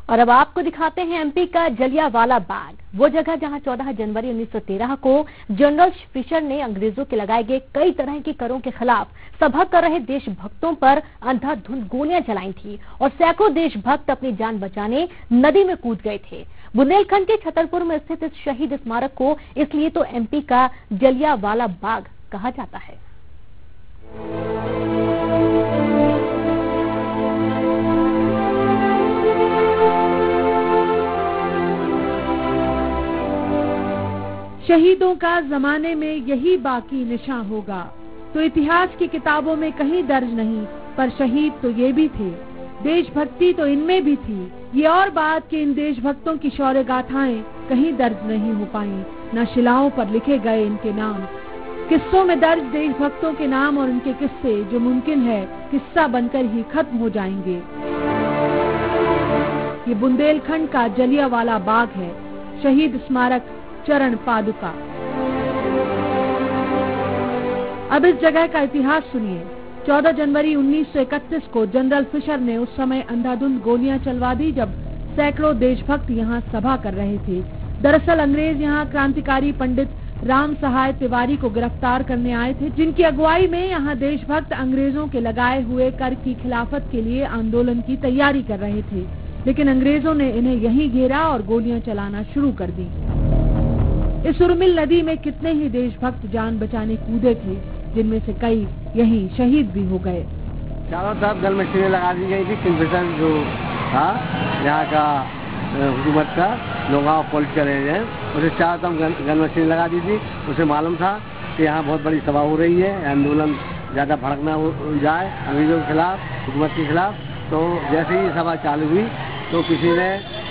और अब आपको दिखाते हैं एमपी का जलियांवाला बाग, वो जगह जहां 14 जनवरी 1913 को जनरल फिशर ने अंग्रेजों के लगाए गए कई तरह के करों के खिलाफ सभा कर रहे देशभक्तों पर अंधाधुंध गोलियां चलाई थी और सैकड़ों देशभक्त अपनी जान बचाने नदी में कूद गए थे। बुंदेलखंड के छतरपुर में स्थित इस शहीद स्मारक को इसलिए तो एमपी का जलियांवाला बाग कहा जाता है। शहीदों का जमाने में यही बाकी निशान होगा, तो इतिहास की किताबों में कहीं दर्ज नहीं, पर शहीद तो ये भी थे, देशभक्ति तो इनमें भी थी। ये और बात कि इन देशभक्तों की शौर्य गाथाएं कहीं दर्ज नहीं हो पाई, न शिलाओं पर लिखे गए इनके नाम। किस्सों में दर्ज देशभक्तों के नाम और उनके किस्से जो मुमकिन है किस्सा बनकर ही खत्म हो जाएंगे। ये बुंदेलखंड का जलियांवाला बाग है, शहीद स्मारक चरण पादुका। अब इस जगह का इतिहास सुनिए। 14 जनवरी 1931 को जनरल फिशर ने उस समय अंधाधुंध गोलियां चलवा दी जब सैकड़ों देशभक्त यहां सभा कर रहे थे। दरअसल अंग्रेज यहां क्रांतिकारी पंडित राम सहाय तिवारी को गिरफ्तार करने आए थे, जिनकी अगुवाई में यहां देशभक्त अंग्रेजों के लगाए हुए कर की खिलाफत के लिए आंदोलन की तैयारी कर रहे थे। लेकिन अंग्रेजों ने इन्हें यहीं घेरा और गोलियां चलाना शुरू कर दी। इस उर्मिल नदी में कितने ही देशभक्त जान बचाने कूदे थे, जिनमें से कई यहीं शहीद भी हो गए। चारों तरफ गन मशीनें लगा दी गई थी। किंगफिशर जो था यहाँ का हुकूमत का लोगांव पॉलिटिकल एरिया, उसे चारों तरफ गन मशीनें लगा दी थी। उसे मालूम था कि यहाँ बहुत बड़ी सभा हो रही है, आंदोलन ज्यादा भड़कना हो जाए अंग्रेजों के खिलाफ, हुकूमत के खिलाफ। तो जैसे ही सभा चालू हुई तो किसी ने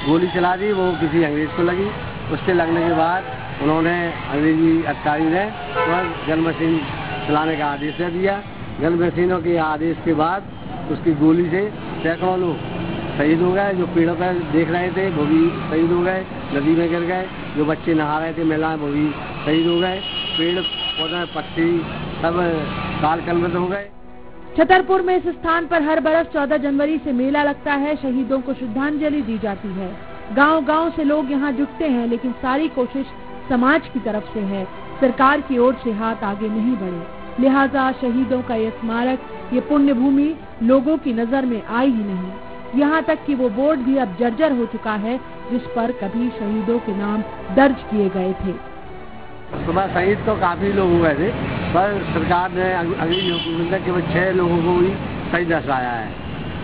गोली चला दी, वो किसी अंग्रेज को लगी। उसके लगने के बाद उन्होंने अंग्रेजी अधिकारी ने गन मशीन चलाने का आदेश दे दिया। गन मशीनों के आदेश के बाद उसकी गोली से सैकड़ों लोग शहीद हो गए। जो पेड़ों पर देख रहे थे वो भी शहीद हो गए, नदी में गिर गए। जो बच्चे नहा रहे थे महिलाएं वो भी शहीद हो गए। पेड़ पौधे पक्षी सब काल कलमत हो गए। छतरपुर में इस स्थान पर हर बरस 14 जनवरी से मेला लगता है, शहीदों को श्रद्धांजलि दी जाती है। गांव-गांव से लोग यहां जुटते हैं, लेकिन सारी कोशिश समाज की तरफ से है, सरकार की ओर से हाथ आगे नहीं बढ़े। लिहाजा शहीदों का ये स्मारक, ये पुण्य भूमि लोगों की नजर में आई ही नहीं। यहाँ तक कि वो बोर्ड भी अब जर्जर हो चुका है जिस पर कभी शहीदों के नाम दर्ज किए गए थे। सुबह शहीद तो काफी लोग हुए थे, पर सरकार ने अगली हुकूमत ने केवल 6 लोगों को ही शहीद दर्शाया है,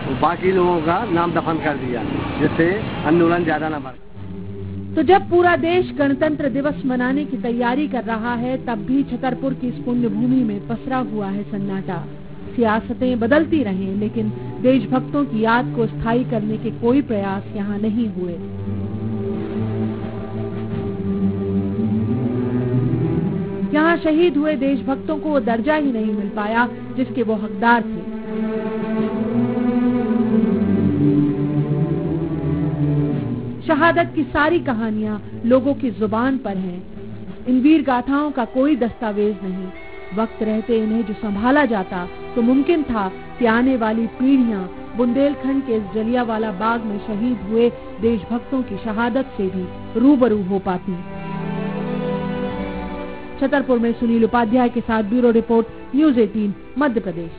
तो बाकी लोगों का नाम दफन कर दिया, जिससे आंदोलन ज्यादा न बढ़े। तो जब पूरा देश गणतंत्र दिवस मनाने की तैयारी कर रहा है, तब भी छतरपुर की इस पुण्य भूमि में पसरा हुआ है सन्नाटा। सियासतें बदलती रहें, लेकिन देशभक्तों की याद को स्थायी करने के कोई प्रयास यहाँ नहीं हुए। यहाँ शहीद हुए देशभक्तों को वो दर्जा ही नहीं मिल पाया जिसके वो हकदार थे। शहादत की सारी कहानियां लोगों की जुबान पर हैं। इन वीर गाथाओं का कोई दस्तावेज नहीं। वक्त रहते इन्हें जो संभाला जाता तो मुमकिन था कि आने वाली पीढ़ियां बुंदेलखंड के इस जलियांवाला बाग में शहीद हुए देशभक्तों की शहादत से भी रूबरू हो पाती। छतरपुर में सुनील उपाध्याय के साथ bureau report, news 18 Madhya Pradesh.